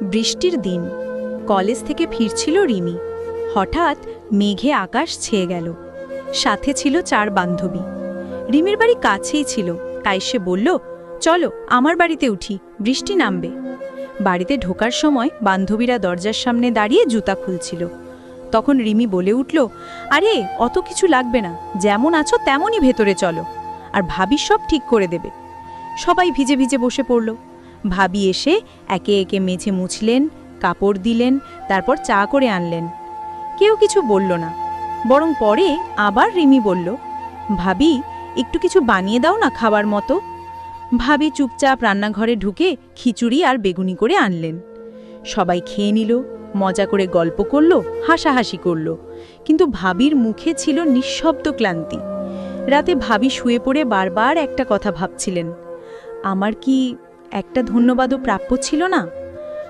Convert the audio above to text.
বৃষ্টির দিন কলেজ থেকে ফিরছিল রিমি। হঠাৎ মেঘে আকাশ ছেয়ে গেল। সাথে ছিল 4 বান্ধবী। রিমির বাড়ি কাছেই ছিল, তাই সে বলল, চলো আমার বাড়িতে উঠি, বৃষ্টি নামবে। বাড়িতে ঢোকার সময় বান্ধবীরা দরজার সামনে দাঁড়িয়ে জুতা খুলছিল। তখন রিমি বলে উঠল, আরে অত কিছু লাগবে না, যেমন আছো তেমনই ভেতরে চলো, আর ভাবি সব ঠিক করে দেবে। সবাই ভিজে ভিজে বসে পড়ল। ভাবি এসে একে একে মেঝে মুছলেন, কাপড় দিলেন, তারপর চা করে আনলেন। কেউ কিছু বলল না, বরং পরে আবার রিমি বলল, ভাবি একটু কিছু বানিয়ে দাও না খাবার মতো। ভাবি চুপচাপ রান্নাঘরে ঢুকে খিচুড়ি আর বেগুনি করে আনলেন। সবাই খেয়ে নিল, মজা করে গল্প করল, হাসাহাসি করল, কিন্তু ভাবির মুখে ছিল নিঃশব্দ ক্লান্তি। রাতে ভাবি শুয়ে পড়ে বারবার একটা কথা ভাবছিলেন, আমার কি একটা ধন্যবাদও প্রাপ্য ছিল না?